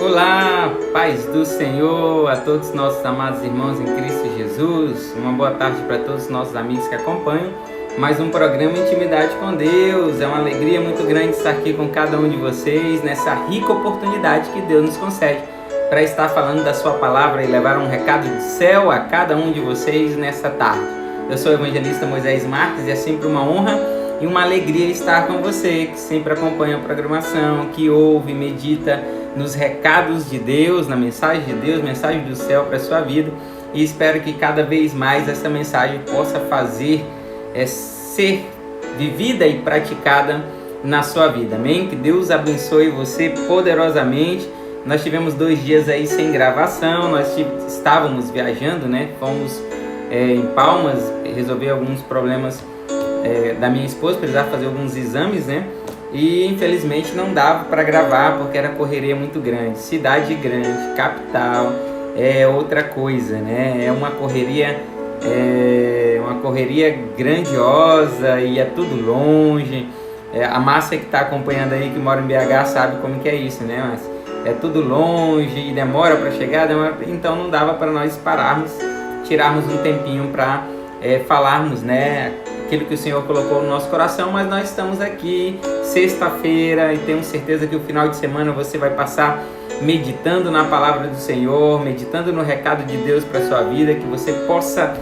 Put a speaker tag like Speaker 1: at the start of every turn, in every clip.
Speaker 1: Olá, paz do Senhor a todos os nossos amados irmãos em Cristo Jesus. Uma boa tarde para todos os nossos amigos que acompanham mais um programa Intimidade com Deus. É uma alegria muito grande estar aqui com cada um de vocês nessa rica oportunidade que Deus nos concede para estar falando da sua palavra e levar um recado de céu a cada um de vocês nessa tarde. Eu sou o evangelista Moisés Marques e é sempre uma honra e uma alegria estar com você que sempre acompanha a programação, que ouve, medita nos recados de Deus, na mensagem de Deus, mensagem do céu para a sua vida, e espero que cada vez mais essa mensagem possa ser vivida e praticada na sua vida, amém? Que Deus abençoe você poderosamente. Nós tivemos 2 dias aí sem gravação, estávamos viajando, né? Fomos em Palmas resolver alguns problemas da minha esposa, precisava fazer alguns exames, né? E infelizmente não dava para gravar porque era correria muito grande. Cidade grande, capital, é outra coisa, né? É uma correria grandiosa e é tudo longe. A Márcia que está acompanhando aí, que mora em BH, sabe como que é isso, né? Mas é tudo longe e demora para chegar, então não dava para nós tirarmos um tempinho para falarmos, né? Aquilo que o Senhor colocou no nosso coração, mas nós estamos aqui sexta-feira e tenho certeza que o final de semana você vai passar meditando na palavra do Senhor, meditando no recado de Deus para a sua vida, que você possa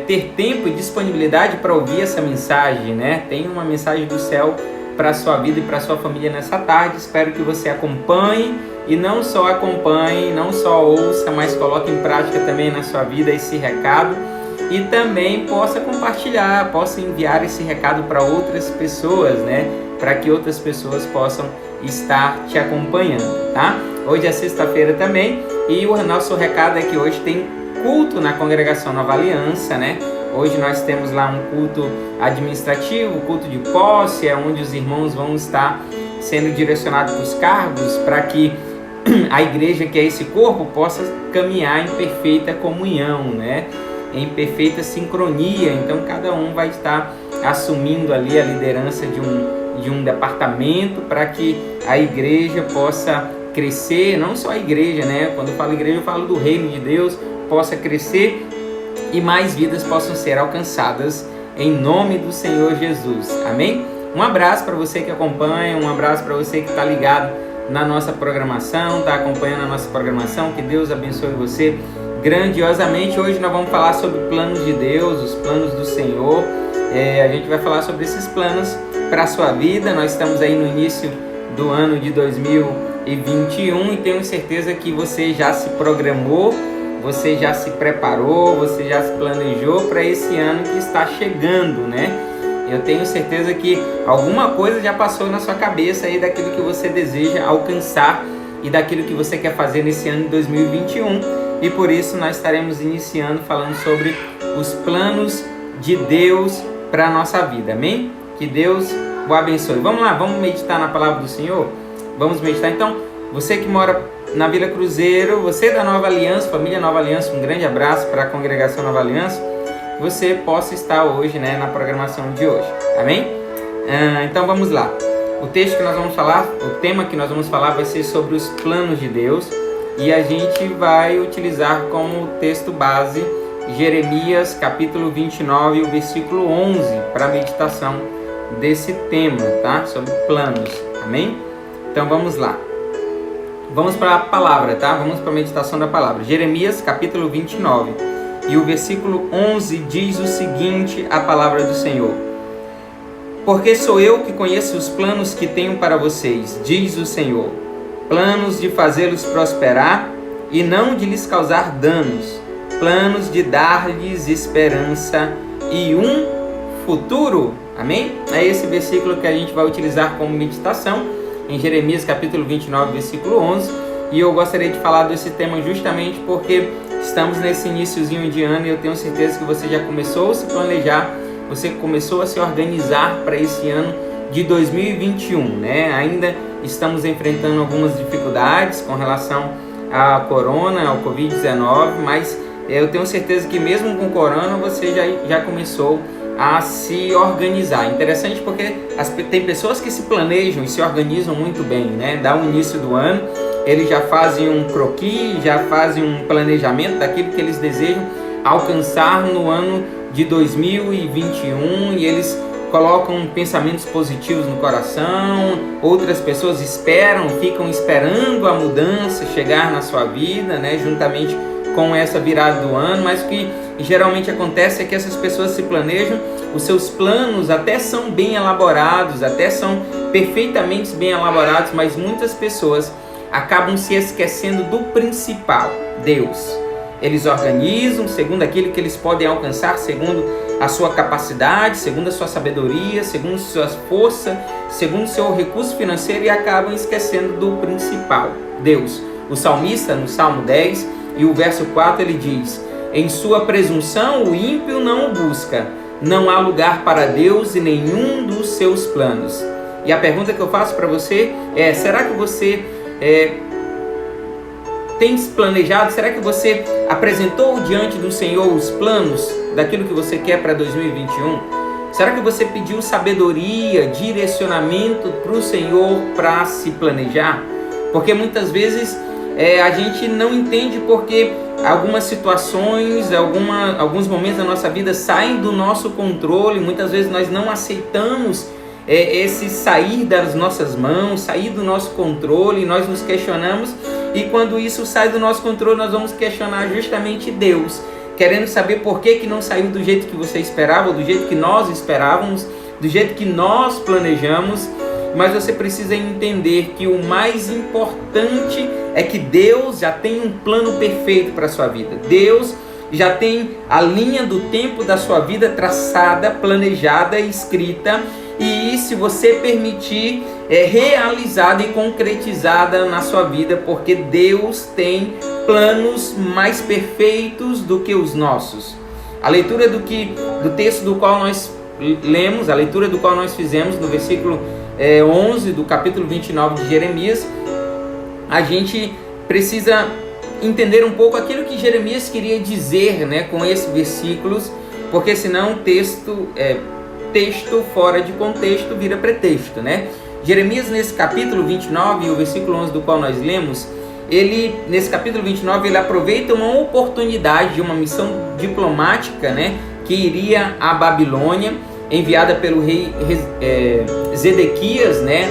Speaker 1: ter tempo e disponibilidade para ouvir essa mensagem, né? Tem uma mensagem do céu para a sua vida e para a sua família nessa tarde. Espero que você acompanhe e não só acompanhe, não só ouça, mas coloque em prática também na sua vida esse recado. E também possa compartilhar, possa enviar esse recado para outras pessoas, né? Para que outras pessoas possam estar te acompanhando, tá? Hoje é sexta-feira também e o nosso recado é que hoje tem culto na Congregação Nova Aliança, né? Hoje nós temos lá um culto administrativo, culto de posse, onde os irmãos vão estar sendo direcionados para os cargos para que a igreja, que é esse corpo, possa caminhar em perfeita comunhão, né? Em perfeita sincronia. Então cada um vai estar assumindo ali a liderança de um departamento para que a igreja possa crescer, não só a igreja, né? Quando eu falo igreja eu falo do reino de Deus, possa crescer e mais vidas possam ser alcançadas em nome do Senhor Jesus, amém? Um abraço para você que acompanha, um abraço para você que está ligado na nossa programação, está acompanhando a nossa programação, que Deus abençoe você grandiosamente. Hoje nós vamos falar sobre planos de Deus, os planos do Senhor. A gente vai falar sobre esses planos para a sua vida. Nós estamos aí no início do ano de 2021 e tenho certeza que você já se programou, você já se preparou, você já se planejou para esse ano que está chegando, né? Eu tenho certeza que alguma coisa já passou na sua cabeça aí daquilo que você deseja alcançar e daquilo que você quer fazer nesse ano de 2021. E por isso nós estaremos iniciando falando sobre os planos de Deus para a nossa vida, amém? Que Deus o abençoe. Vamos lá, vamos meditar na palavra do Senhor? Vamos meditar então. Você que mora na Vila Cruzeiro, você da Nova Aliança, família Nova Aliança, um grande abraço para a congregação Nova Aliança. Você possa estar hoje, né, na programação de hoje, amém? Então vamos lá. O texto que nós vamos falar, o tema que nós vamos falar vai ser sobre os planos de Deus. E a gente vai utilizar como texto base Jeremias capítulo 29, o versículo 11, para a meditação desse tema, tá? Sobre planos, amém? Então vamos lá. Vamos para a palavra, tá? Vamos para a meditação da palavra. Jeremias capítulo 29, e o versículo 11 diz o seguinte, a palavra do Senhor. Porque sou eu que conheço os planos que tenho para vocês, diz o Senhor. Planos de fazê-los prosperar e não de lhes causar danos, planos de dar-lhes esperança e um futuro, amém? É esse versículo que a gente vai utilizar como meditação em Jeremias capítulo 29, versículo 11, e eu gostaria de falar desse tema justamente porque estamos nesse iniciozinho de ano e eu tenho certeza que você já começou a se planejar, você começou a se organizar para esse ano de 2021, né? Ainda estamos enfrentando algumas dificuldades com relação à corona, ao Covid-19, mas eu tenho certeza que mesmo com corona você já começou a se organizar. Interessante porque tem pessoas que se planejam e se organizam muito bem, né? Dá o início do ano eles já fazem um croquis, já fazem um planejamento daquilo que eles desejam alcançar no ano de 2021 e eles colocam pensamentos positivos no coração. Outras pessoas ficam esperando a mudança chegar na sua vida, né, juntamente com essa virada do ano. Mas o que geralmente acontece é que essas pessoas se planejam, os seus planos até são bem elaborados, até são perfeitamente bem elaborados, mas muitas pessoas acabam se esquecendo do principal, Deus. Eles organizam segundo aquilo que eles podem alcançar, segundo a sua capacidade, segundo a sua sabedoria, segundo a sua força, segundo o seu recurso financeiro, e acabam esquecendo do principal, Deus. O salmista, no Salmo 10 e o verso 4, ele diz: em sua presunção o ímpio não o busca, não há lugar para Deus em nenhum dos seus planos. E a pergunta que eu faço para você é: será que você tem planejado? Será que você apresentou diante do Senhor os planos daquilo que você quer para 2021? Será que você pediu sabedoria, direcionamento para o Senhor para se planejar? Porque muitas vezes a gente não entende porque algumas situações, alguns momentos da nossa vida saem do nosso controle. Muitas vezes nós não aceitamos esse sair das nossas mãos, sair do nosso controle, e nós nos questionamos. E quando isso sai do nosso controle, nós vamos questionar justamente Deus, querendo saber por que não saiu do jeito que você esperava, ou do jeito que nós esperávamos, do jeito que nós planejamos. Mas você precisa entender que o mais importante é que Deus já tem um plano perfeito para a sua vida. Deus já tem a linha do tempo da sua vida traçada, planejada e escrita, e se você permitir, realizada e concretizada na sua vida, porque Deus tem planos mais perfeitos do que os nossos. A leitura do texto do qual nós lemos, a leitura do qual nós fizemos no versículo 11 do capítulo 29 de Jeremias, a gente precisa entender um pouco aquilo que Jeremias queria dizer, né, com esses versículos, porque senão o texto fora de contexto vira pretexto, né? Jeremias, nesse capítulo 29, o versículo 11 do qual nós lemos, nesse capítulo 29, ele aproveita uma oportunidade de uma missão diplomática, né, que iria à Babilônia, enviada pelo rei Zedequias, né,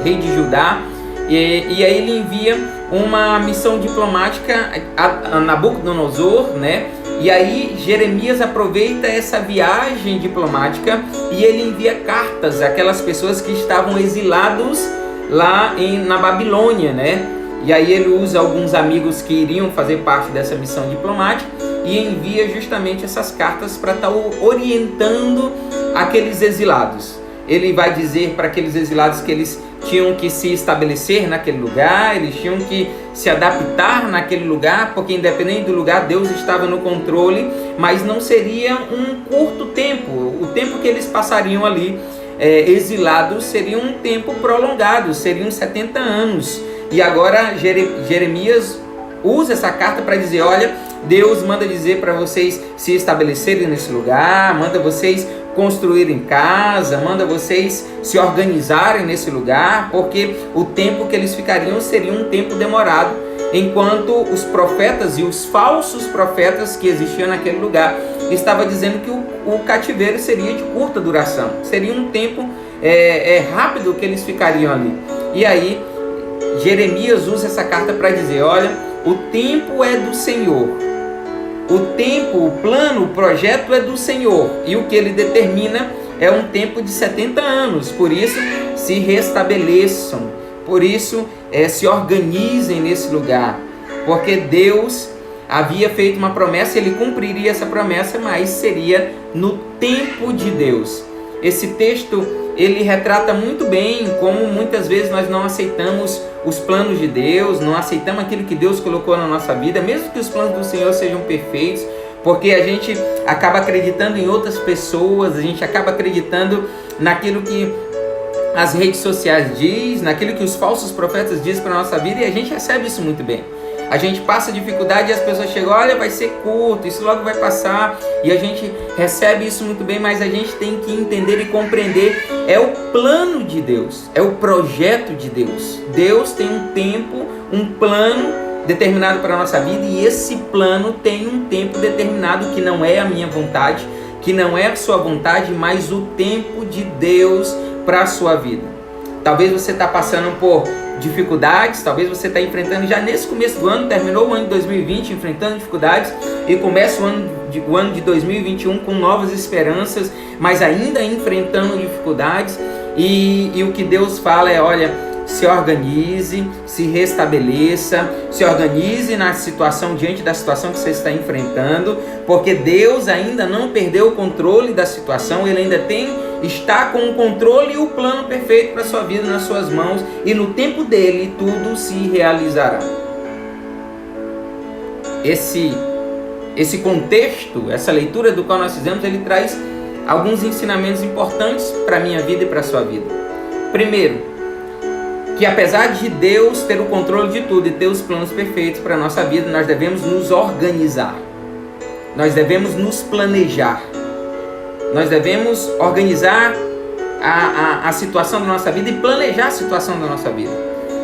Speaker 1: rei de Judá, e aí ele envia uma missão diplomática a Nabucodonosor, né? E aí Jeremias aproveita essa viagem diplomática e ele envia cartas àquelas pessoas que estavam exilados lá na Babilônia, né? E aí ele usa alguns amigos que iriam fazer parte dessa missão diplomática e envia justamente essas cartas para estar orientando aqueles exilados. Ele vai dizer para aqueles exilados que eles tinham que se estabelecer naquele lugar, eles tinham que se adaptar naquele lugar, porque independente do lugar, Deus estava no controle, mas não seria um curto tempo. O tempo que eles passariam ali exilados seria um tempo prolongado, seriam 70 anos. E agora Jeremias usa essa carta para dizer: olha, Deus manda dizer para vocês se estabelecerem nesse lugar, manda vocês construírem casa, manda vocês se organizarem nesse lugar, porque o tempo que eles ficariam seria um tempo demorado, enquanto os profetas e os falsos profetas que existiam naquele lugar estavam dizendo que o cativeiro seria de curta duração, seria um tempo rápido que eles ficariam ali. E aí Jeremias usa essa carta para dizer: olha, o tempo é do Senhor. O tempo, o plano, o projeto é do Senhor. E o que ele determina é um tempo de 70 anos. Por isso, se restabeleçam. Por isso, se organizem nesse lugar. Porque Deus havia feito uma promessa, ele cumpriria essa promessa, mas seria no tempo de Deus. Esse texto, ele retrata muito bem como muitas vezes nós não aceitamos os planos de Deus, não aceitamos aquilo que Deus colocou na nossa vida, mesmo que os planos do Senhor sejam perfeitos, porque a gente acaba acreditando em outras pessoas, a gente acaba acreditando naquilo que as redes sociais diz, naquilo que os falsos profetas dizem para a nossa vida, e a gente recebe isso muito bem. A gente passa dificuldade e as pessoas chegam: olha, vai ser curto, isso logo vai passar, e a gente recebe isso muito bem, mas a gente tem que entender e compreender, é o plano de Deus, é o projeto de Deus. Deus tem um tempo, um plano determinado para a nossa vida, e esse plano tem um tempo determinado que não é a minha vontade, que não é a sua vontade, mas o tempo de Deus para a sua vida. Talvez você está passando por dificuldades, talvez você está enfrentando já nesse começo do ano, terminou o ano de 2020 enfrentando dificuldades e começa o ano de 2021 com novas esperanças, mas ainda enfrentando dificuldades, e o que Deus fala é: olha, se organize, se restabeleça, se organize na situação, diante da situação que você está enfrentando, porque Deus ainda não perdeu o controle da situação, Ele ainda está com o controle e o plano perfeito para a sua vida nas suas mãos, e no tempo dele tudo se realizará. Esse contexto, essa leitura do qual nós fizemos, ele traz alguns ensinamentos importantes para a minha vida e para a sua vida. Primeiro, que apesar de Deus ter o controle de tudo e ter os planos perfeitos para a nossa vida, nós devemos nos organizar, nós devemos nos planejar, nós devemos organizar a situação da nossa vida e planejar a situação da nossa vida.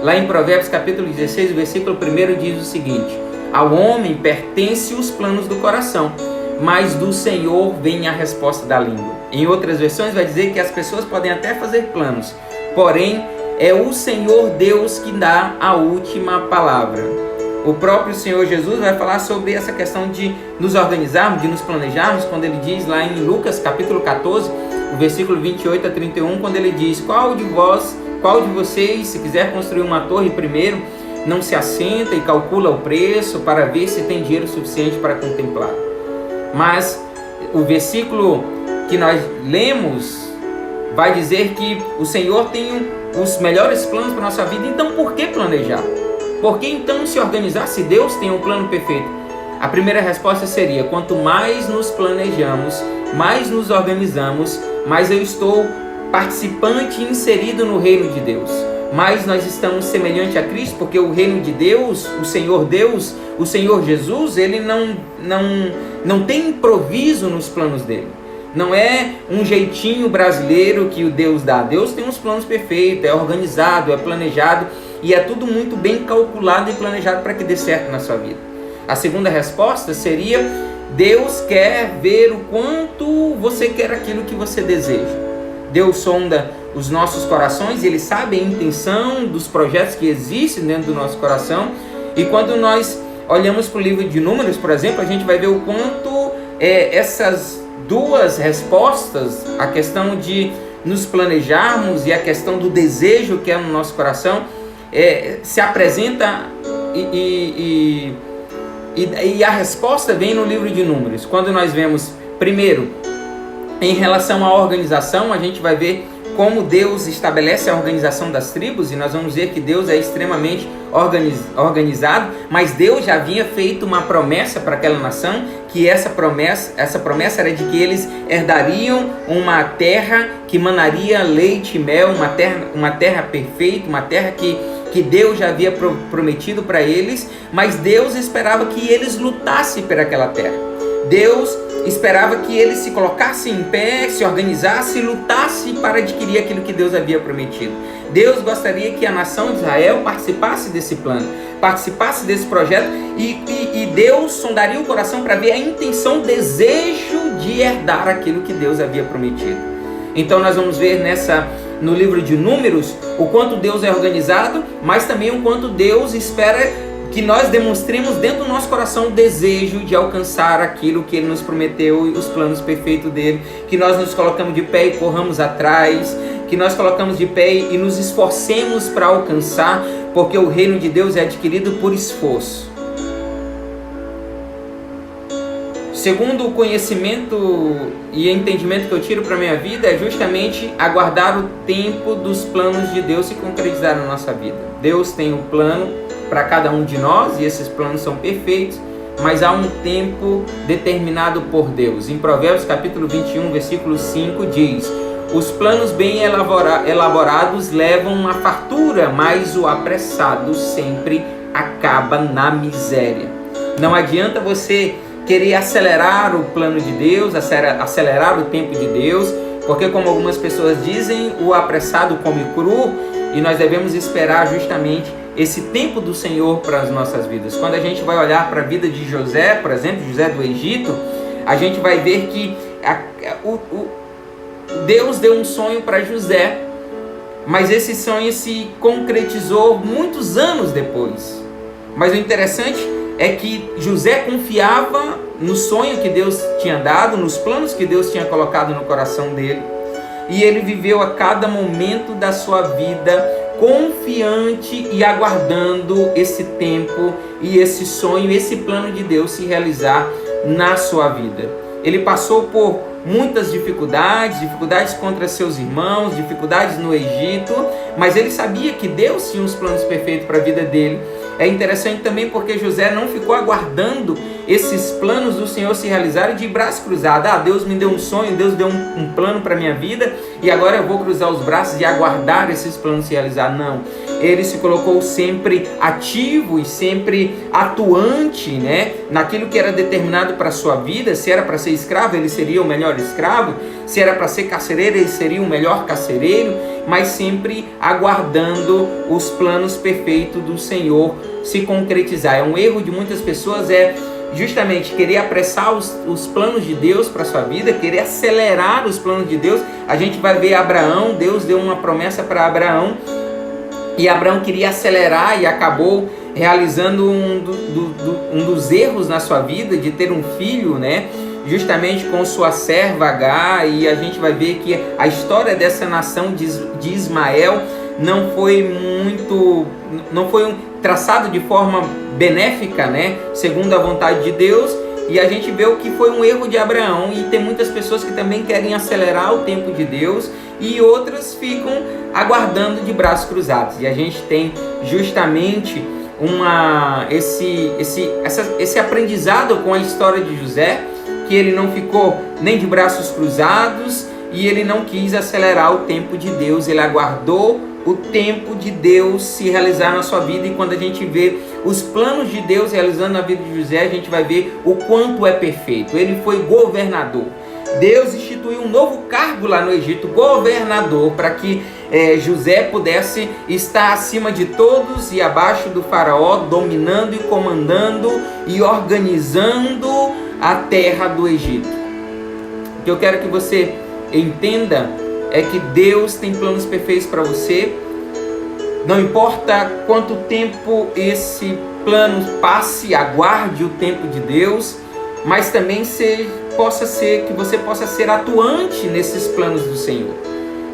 Speaker 1: Lá em Provérbios capítulo 16, o versículo 1 diz o seguinte: ao homem pertence os planos do coração, mas do Senhor vem a resposta da língua. Em outras versões vai dizer que as pessoas podem até fazer planos, porém é o Senhor Deus que dá a última palavra. O próprio Senhor Jesus vai falar sobre essa questão de nos organizarmos, de nos planejarmos, quando ele diz lá em Lucas capítulo 14, o versículo 28 a 31, quando ele diz: qual de vocês, se quiser construir uma torre primeiro, não se assenta e calcula o preço para ver se tem dinheiro suficiente para contemplar? Mas o versículo que nós lemos vai dizer que o Senhor tem os melhores planos para a nossa vida. Então por que planejar? Por que então se organizar se Deus tem um plano perfeito? A primeira resposta seria: quanto mais nos planejamos, mais nos organizamos, mais eu estou participante e inserido no reino de Deus. Mais nós estamos semelhante a Cristo, porque o reino de Deus, o Senhor Jesus, ele não tem improviso nos planos dele. Não é um jeitinho brasileiro que o Deus dá. Deus tem uns planos perfeitos, é organizado, é planejado, e é tudo muito bem calculado e planejado para que dê certo na sua vida. A segunda resposta seria: Deus quer ver o quanto você quer aquilo que você deseja. Deus sonda os nossos corações, Ele sabe a intenção dos projetos que existem dentro do nosso coração, e quando nós olhamos para o livro de Números, por exemplo, a gente vai ver o quanto essas duas respostas, a questão de nos planejarmos e a questão do desejo que é no nosso coração, se apresenta e a resposta vem no livro de Números. Quando nós vemos, primeiro, em relação à organização, a gente vai ver como Deus estabelece a organização das tribos, e nós vamos ver que Deus é extremamente organizado, mas Deus já havia feito uma promessa para aquela nação, que essa promessa era de que eles herdariam uma terra que manaria leite e mel, uma terra perfeita, uma terra que Deus já havia prometido para eles, mas Deus esperava que eles lutassem por aquela terra. Deus esperava que eles se colocassem em pé, se organizassem e lutassem para adquirir aquilo que Deus havia prometido. Deus gostaria que a nação de Israel participasse desse plano, participasse desse projeto, e Deus sondaria o coração para ver a intenção, o desejo de herdar aquilo que Deus havia prometido. Então nós vamos ver no livro de Números o quanto Deus é organizado, mas também o quanto Deus espera que nós demonstremos dentro do nosso coração o desejo de alcançar aquilo que Ele nos prometeu e os planos perfeitos dEle, que nós nos colocamos de pé e corramos atrás, que nós colocamos de pé e nos esforcemos para alcançar, porque o reino de Deus é adquirido por esforço. Segundo o conhecimento e entendimento que eu tiro para a minha vida, é justamente aguardar o tempo dos planos de Deus se concretizar na nossa vida. Deus tem um plano para cada um de nós, e esses planos são perfeitos, mas há um tempo determinado por Deus. Em Provérbios capítulo 21, versículo 5 diz: os planos bem elaborados levam a fartura, mas o apressado sempre acaba na miséria. Não adianta você querer acelerar o plano de Deus, acelerar o tempo de Deus, porque, como algumas pessoas dizem, o apressado come cru, e nós devemos esperar justamente esse tempo do Senhor para as nossas vidas. Quando a gente vai olhar para a vida de José, por exemplo, José do Egito, a gente vai ver que Deus deu um sonho para José, mas esse sonho se concretizou muitos anos depois. Mas o interessante é que José confiava no sonho que Deus tinha dado, nos planos que Deus tinha colocado no coração dele, e ele viveu a cada momento da sua vida confiante e aguardando esse tempo e esse sonho, esse plano de Deus se realizar na sua vida. Ele passou por muitas dificuldades contra seus irmãos, dificuldades no Egito, mas ele sabia que Deus tinha os planos perfeitos para a vida dele. É interessante também porque José não ficou aguardando esses planos do Senhor se realizarem de braços cruzados. Deus me deu um sonho, Deus deu um plano para a minha vida e agora eu vou cruzar os braços e aguardar esses planos se realizar. Não, ele se colocou sempre ativo e sempre atuante, né, naquilo que era determinado para a sua vida. Se era para ser escravo, ele seria o melhor escravo. Se era para ser carcereiro, ele seria o melhor carcereiro, mas sempre aguardando os planos perfeitos do Senhor se concretizar. É um erro de muitas pessoas, justamente querer apressar os planos de Deus para a sua vida, querer acelerar os planos de Deus. A gente vai ver Abraão, Deus deu uma promessa para Abraão, e Abraão queria acelerar e acabou realizando um dos erros na sua vida, de ter um filho, né? Justamente com sua serva Agar, e a gente vai ver que a história dessa nação de Ismael não foi traçado de forma benéfica, né? Segundo a vontade de Deus, e a gente vê o que foi um erro de Abraão. E tem muitas pessoas que também querem acelerar o tempo de Deus e outras ficam aguardando de braços cruzados. E a gente tem justamente esse aprendizado com a história de José, que ele não ficou nem de braços cruzados e ele não quis acelerar o tempo de Deus. Ele aguardou o tempo de Deus se realizar na sua vida, e quando a gente vê os planos de Deus realizando na vida de José, a gente vai ver o quanto é perfeito. Ele foi governador. Deus instituiu um novo cargo lá no Egito, governador, para que José pudesse estar acima de todos e abaixo do faraó, dominando e comandando e organizando a terra do Egito. O que eu quero que você entenda é que Deus tem planos perfeitos para você. Não importa quanto tempo esse plano passe, aguarde o tempo de Deus, mas também que você possa ser atuante nesses planos do Senhor,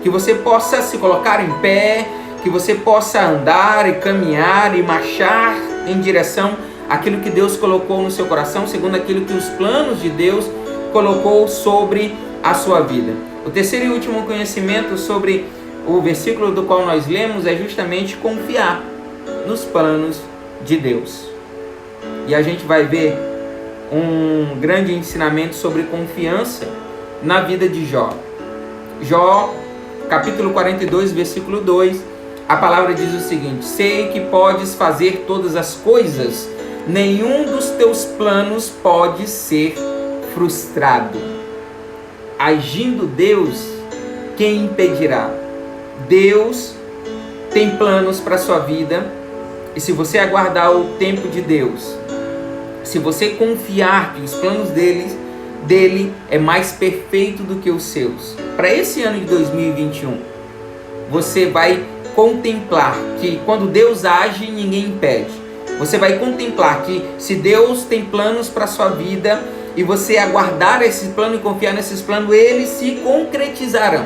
Speaker 1: que você possa se colocar em pé, que você possa andar e caminhar e marchar em direção àquilo que Deus colocou no seu coração, segundo aquilo que os planos de Deus colocou sobre a sua vida. O terceiro e último conhecimento sobre o versículo do qual nós lemos é justamente confiar nos planos de Deus. E a gente vai ver um grande ensinamento sobre confiança na vida de Jó. Jó, capítulo 42, versículo 2, a palavra diz o seguinte: sei que podes fazer todas as coisas, nenhum dos teus planos pode ser frustrado. Agindo Deus, quem impedirá? Deus tem planos para a sua vida, e se você aguardar o tempo de Deus, se você confiar que os planos dele é mais perfeito do que os seus, para esse ano de 2021, você vai contemplar que quando Deus age, ninguém impede. Você vai contemplar que se Deus tem planos para a sua vida, e você aguardar esse plano e confiar nesses planos, eles se concretizarão.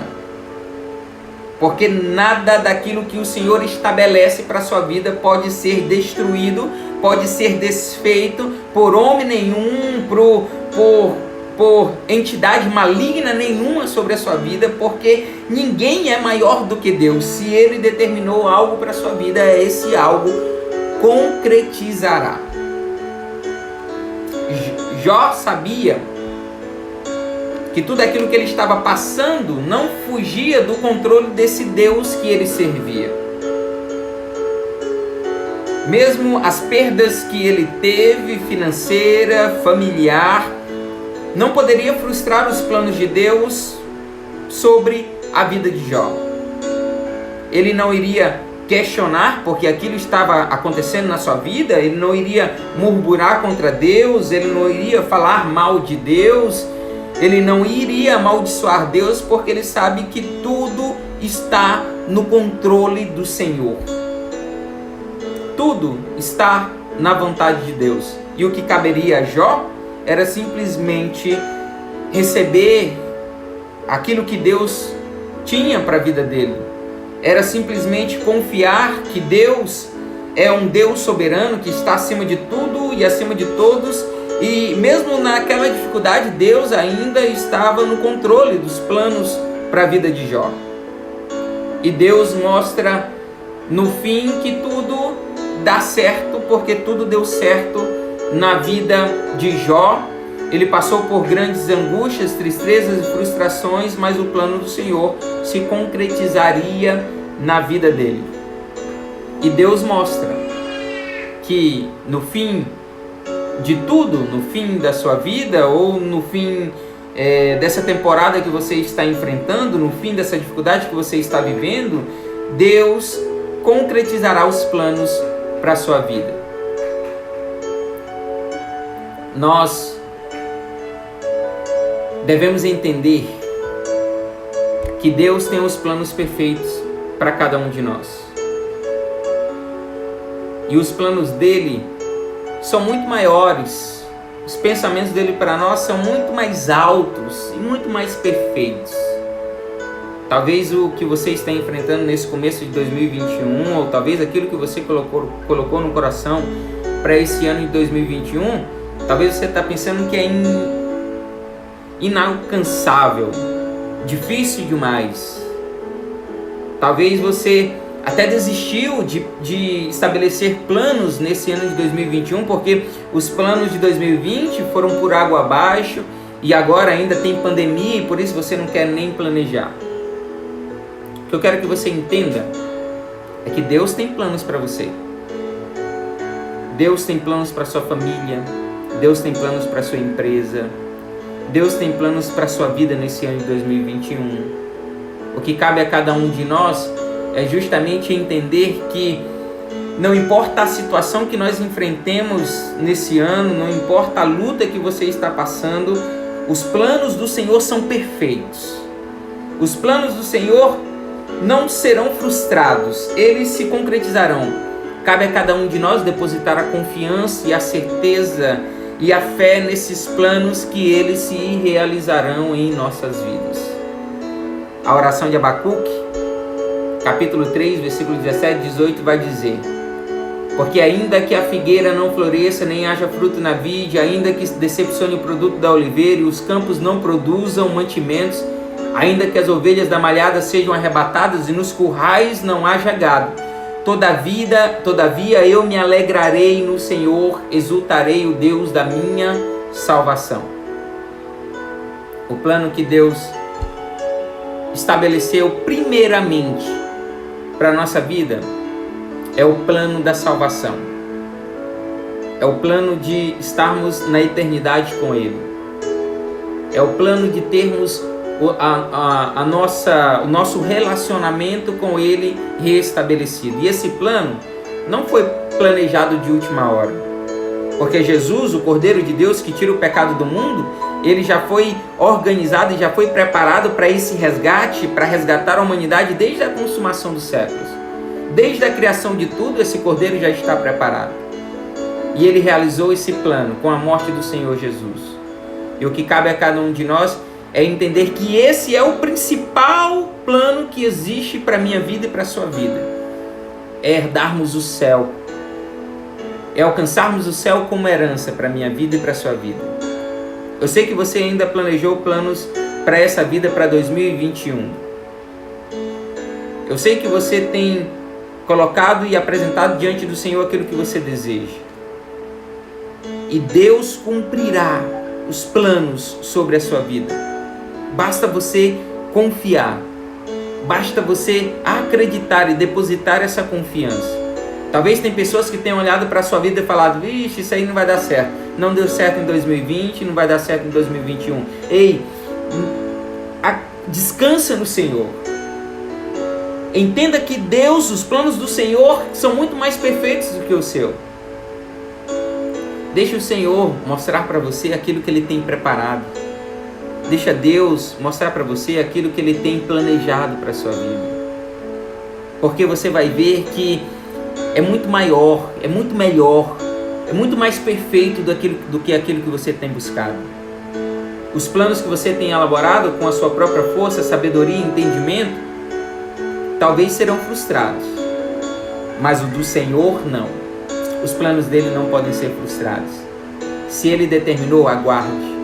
Speaker 1: Porque nada daquilo que o Senhor estabelece para a sua vida pode ser destruído, pode ser desfeito por homem nenhum, por entidade maligna nenhuma sobre a sua vida, porque ninguém é maior do que Deus. Se Ele determinou algo para a sua vida, esse algo concretizará. Jó sabia que tudo aquilo que ele estava passando não fugia do controle desse Deus que ele servia. Mesmo as perdas que ele teve, financeira, familiar, não poderia frustrar os planos de Deus sobre a vida de Jó. Ele não iria questionar porque aquilo estava acontecendo na sua vida, ele não iria murmurar contra Deus, ele não iria falar mal de Deus, ele não iria amaldiçoar Deus, porque ele sabe que tudo está no controle do Senhor. Tudo está na vontade de Deus. E o que caberia a Jó era simplesmente receber aquilo que Deus tinha para a vida dele. Era simplesmente confiar que Deus é um Deus soberano, que está acima de tudo e acima de todos. E mesmo naquela dificuldade, Deus ainda estava no controle dos planos para a vida de Jó. E Deus mostra no fim que tudo dá certo, porque tudo deu certo na vida de Jó. Ele passou por grandes angústias, tristezas e frustrações, mas o plano do Senhor se concretizaria na vida dele. E Deus mostra que no fim de tudo, no fim da sua vida, ou no fim dessa temporada que você está enfrentando, no fim dessa dificuldade que você está vivendo, Deus concretizará os planos para a sua vida. Nós devemos entender que Deus tem os planos perfeitos para cada um de nós. E os planos dele são muito maiores. Os pensamentos dele para nós são muito mais altos e muito mais perfeitos. Talvez o que você está enfrentando nesse começo de 2021, ou talvez aquilo que você colocou no coração para esse ano de 2021, talvez você está pensando que é inalcançável, difícil demais. Talvez você até desistiu de estabelecer planos nesse ano de 2021, porque os planos de 2020 foram por água abaixo e agora ainda tem pandemia e por isso você não quer nem planejar. O que eu quero que você entenda é que Deus tem planos para você. Deus tem planos para sua família, Deus tem planos para sua empresa, Deus tem planos para a sua vida nesse ano de 2021. O que cabe a cada um de nós é justamente entender que não importa a situação que nós enfrentemos nesse ano, não importa a luta que você está passando, os planos do Senhor são perfeitos. Os planos do Senhor não serão frustrados, eles se concretizarão. Cabe a cada um de nós depositar a confiança e a certeza e a fé nesses planos, que eles se realizarão em nossas vidas. A oração de Abacuque, capítulo 3, versículo 17 e 18 vai dizer: porque ainda que a figueira não floresça, nem haja fruto na vide, ainda que decepcione o produto da oliveira e os campos não produzam mantimentos, ainda que as ovelhas da malhada sejam arrebatadas e nos currais não haja gado, Todavia eu me alegrarei no Senhor, exultarei o Deus da minha salvação. O plano que Deus estabeleceu primeiramente para a nossa vida é o plano da salvação. É o plano de estarmos na eternidade com Ele. É o plano de termos o nosso relacionamento com Ele restabelecido. E esse plano não foi planejado de última hora, porque Jesus, o Cordeiro de Deus que tira o pecado do mundo, ele já foi organizado e já foi preparado para esse resgate, para resgatar a humanidade desde a consumação dos séculos. Desde a criação de tudo, esse Cordeiro já está preparado. E ele realizou esse plano com a morte do Senhor Jesus. E o que cabe a cada um de nós é entender que esse é o principal plano que existe para a minha vida e para a sua vida. É herdarmos o céu. É alcançarmos o céu como herança para a minha vida e para a sua vida. Eu sei que você ainda planejou planos para essa vida para 2021. Eu sei que você tem colocado e apresentado diante do Senhor aquilo que você deseja. E Deus cumprirá os planos sobre a sua vida. Basta você confiar, basta você acreditar e depositar essa confiança. Talvez tem pessoas que tenham olhado para a sua vida e falado: vixe, isso aí não vai dar certo. Não deu certo em 2020, não vai dar certo em 2021. Ei, descansa no Senhor. Entenda que Deus, os planos do Senhor são muito mais perfeitos do que o seu. Deixa o Senhor mostrar para você aquilo que Ele tem preparado. Deixa Deus mostrar para você aquilo que Ele tem planejado para a sua vida. Porque você vai ver que é muito maior, é muito melhor, é muito mais perfeito do que aquilo que você tem buscado. Os planos que você tem elaborado com a sua própria força, sabedoria e entendimento, talvez serão frustrados. Mas o do Senhor, não. Os planos dele não podem ser frustrados. Se Ele determinou, aguarde.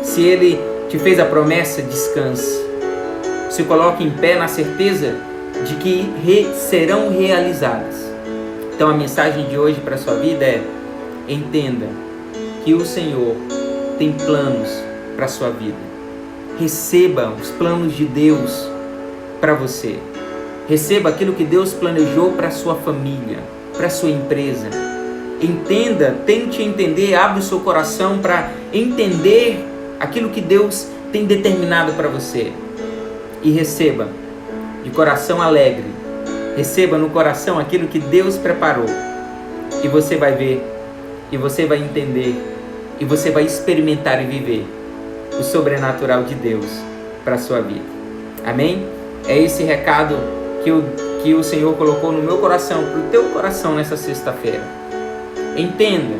Speaker 1: Se Ele te fez a promessa, descanse. Se coloque em pé na certeza de que serão realizadas. Então a mensagem de hoje para a sua vida é: entenda que o Senhor tem planos para a sua vida. Receba os planos de Deus para você. Receba aquilo que Deus planejou para a sua família, para a sua empresa. Entenda, tente entender, abre o seu coração para entender aquilo que Deus tem determinado para você. E receba de coração alegre. Receba no coração aquilo que Deus preparou. E você vai ver, e você vai entender, e você vai experimentar e viver o sobrenatural de Deus para a sua vida. Amém? É esse recado que o Senhor colocou no meu coração, para o teu coração nessa sexta-feira. Entenda,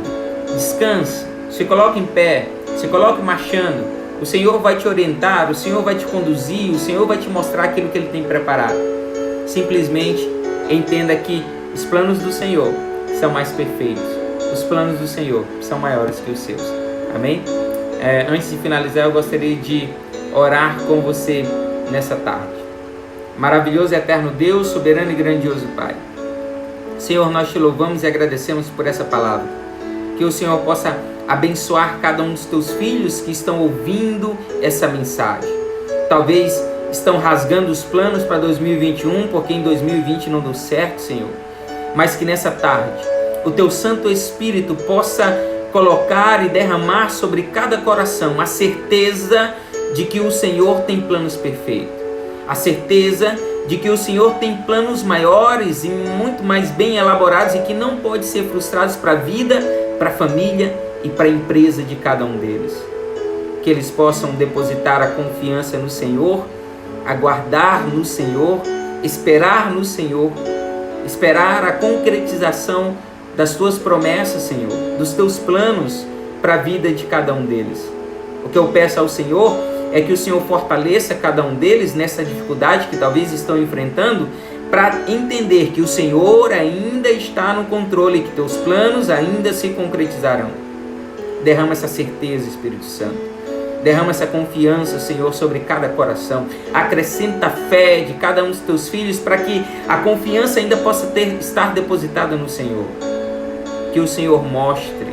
Speaker 1: descanse, se coloque em pé, se coloque marchando. O Senhor vai te orientar, o Senhor vai te conduzir, o Senhor vai te mostrar aquilo que Ele tem preparado. Simplesmente entenda que os planos do Senhor são mais perfeitos. Os planos do Senhor são maiores que os seus. Amém? Antes de finalizar, eu gostaria de orar com você nessa tarde. Maravilhoso e eterno Deus, soberano e grandioso Pai. Senhor, nós te louvamos e agradecemos por essa palavra. Que o Senhor possa abençoar cada um dos teus filhos que estão ouvindo essa mensagem. Talvez estão rasgando os planos para 2021, porque em 2020 não deu certo, Senhor. Mas que nessa tarde o teu Santo Espírito possa colocar e derramar sobre cada coração a certeza de que o Senhor tem planos perfeitos. A certeza de que o Senhor tem planos maiores e muito mais bem elaborados e que não podem ser frustrados para a vida, para a família e para a empresa de cada um deles. Que eles possam depositar a confiança no Senhor, aguardar no Senhor, esperar no Senhor, esperar a concretização das tuas promessas, Senhor, dos teus planos para a vida de cada um deles. O que eu peço ao Senhor é que o Senhor fortaleça cada um deles nessa dificuldade que talvez estão enfrentando, para entender que o Senhor ainda está no controle e que teus planos ainda se concretizarão. Derrama essa certeza, Espírito Santo. Derrama essa confiança, Senhor, sobre cada coração. Acrescenta a fé de cada um dos teus filhos para que a confiança ainda possa estar depositada no Senhor. Que o Senhor mostre,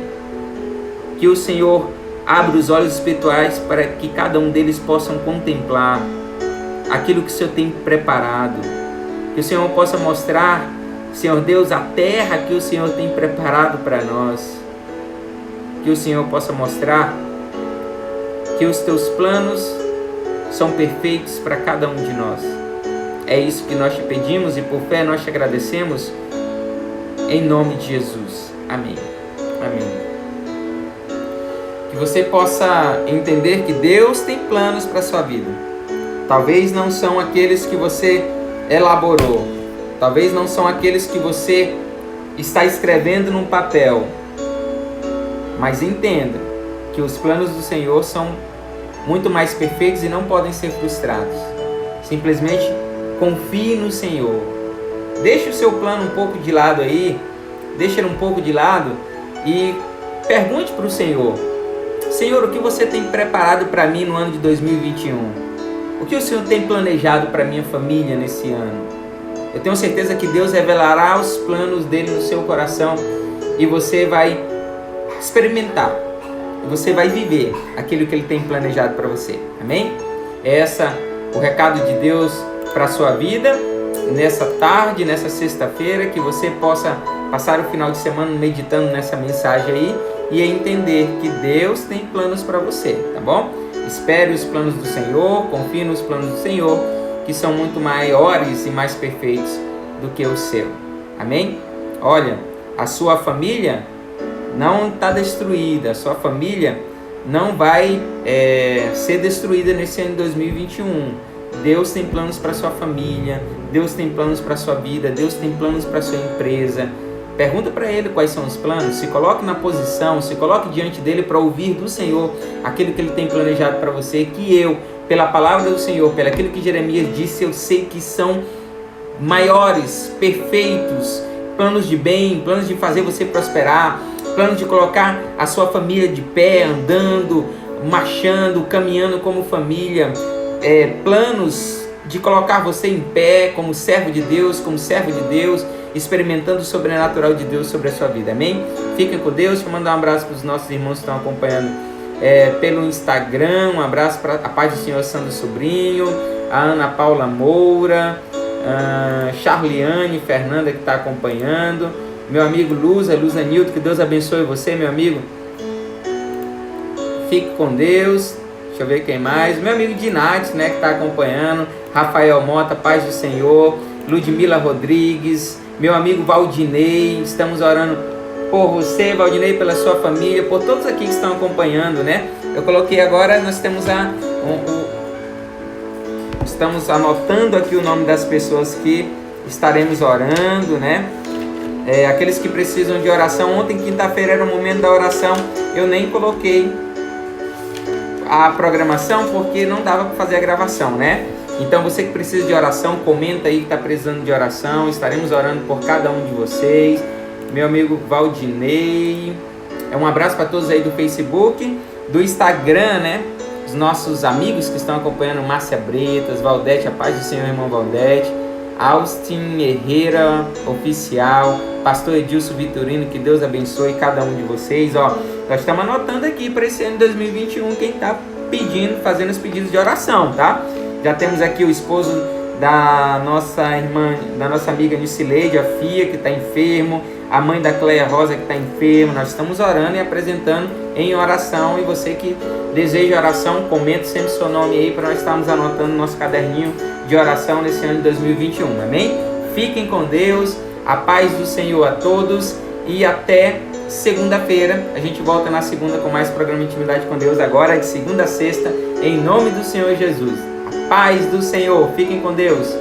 Speaker 1: que o Senhor abra os olhos espirituais para que cada um deles possam contemplar aquilo que o Senhor tem preparado. Que o Senhor possa mostrar, Senhor Deus, a terra que o Senhor tem preparado para nós. Que o Senhor possa mostrar que os teus planos são perfeitos para cada um de nós. É isso que nós te pedimos e por fé nós te agradecemos. Em nome de Jesus. Amém. Amém. Que você possa entender que Deus tem planos para a sua vida. Talvez não são aqueles que você elaborou. Talvez não são aqueles que você está escrevendo num papel. Mas entenda que os planos do Senhor são muito mais perfeitos e não podem ser frustrados. Simplesmente confie no Senhor. Deixe o seu plano um pouco de lado aí. Deixe ele um pouco de lado e pergunte para o Senhor: Senhor, o que você tem preparado para mim no ano de 2021? O que o Senhor tem planejado para minha família nesse ano? Eu tenho certeza que Deus revelará os planos dele no seu coração e você vai experimentar, você vai viver aquilo que ele tem planejado para você. Amém? Essa o recado de Deus para a sua vida nessa tarde, nessa sexta-feira, que você possa passar o final de semana meditando nessa mensagem aí e entender que Deus tem planos para você, tá bom? Espere os planos do Senhor, confie nos planos do Senhor, que são muito maiores e mais perfeitos do que o seu. Amém? Olha, a sua família não está destruída, a sua família não vai ser destruída nesse ano de 2021. Deus tem planos para sua família, Deus tem planos para sua vida, Deus tem planos para sua empresa. Pergunta para Ele quais são os planos, se coloque na posição, se coloque diante dEle para ouvir do Senhor aquilo que Ele tem planejado para você, que eu, pela palavra do Senhor, pelo aquilo que Jeremias disse, eu sei que são maiores, perfeitos, planos de bem, planos de fazer você prosperar, planos de colocar a sua família de pé, andando, marchando, caminhando como família, planos de colocar você em pé como servo de Deus, experimentando o sobrenatural de Deus sobre a sua vida. Amém? Fiquem com Deus. Deixa eu mandar um abraço para os nossos irmãos que estão acompanhando pelo Instagram. Um abraço para a paz do Senhor Sandro Sobrinho, a Ana Paula Moura, Charliane Fernanda que está acompanhando, meu amigo Luza Nilton, que Deus abençoe você, meu amigo. Fique com Deus. Deixa eu ver quem mais. Meu amigo Dinati, né, que está acompanhando. Rafael Mota, paz do Senhor. Ludmila Rodrigues, meu amigo Valdinei, estamos orando por você, Valdinei, pela sua família, por todos aqui que estão acompanhando, né? Eu coloquei agora, nós temos estamos anotando aqui o nome das pessoas que estaremos orando, né? Aqueles que precisam de oração. Ontem, quinta-feira, era o momento da oração, eu nem coloquei a programação porque não dava para fazer a gravação, né? Então você que precisa de oração, comenta aí que está precisando de oração. Estaremos orando por cada um de vocês. Meu amigo Valdinei. Um abraço para todos aí do Facebook, do Instagram, né? Os nossos amigos que estão acompanhando, Márcia Bretas, Valdete, a paz do Senhor, irmão Valdete, Austin Herrera Oficial, Pastor Edilson Vitorino, que Deus abençoe cada um de vocês. Ó, nós estamos anotando aqui para esse ano de 2021 quem está pedindo, fazendo os pedidos de oração, tá? Já temos aqui o esposo da nossa irmã, da nossa amiga Nicileide, a Fia, que está enfermo, a mãe da Cleia Rosa, que está enferma. Nós estamos orando e apresentando em oração, e você que deseja oração, comenta sempre seu nome aí para nós estarmos anotando no nosso caderninho de oração nesse ano de 2021, amém? Fiquem com Deus, a paz do Senhor a todos, e até segunda-feira. A gente volta na segunda com mais programa Intimidade com Deus, agora de segunda a sexta, em nome do Senhor Jesus. Paz do Senhor, fiquem com Deus.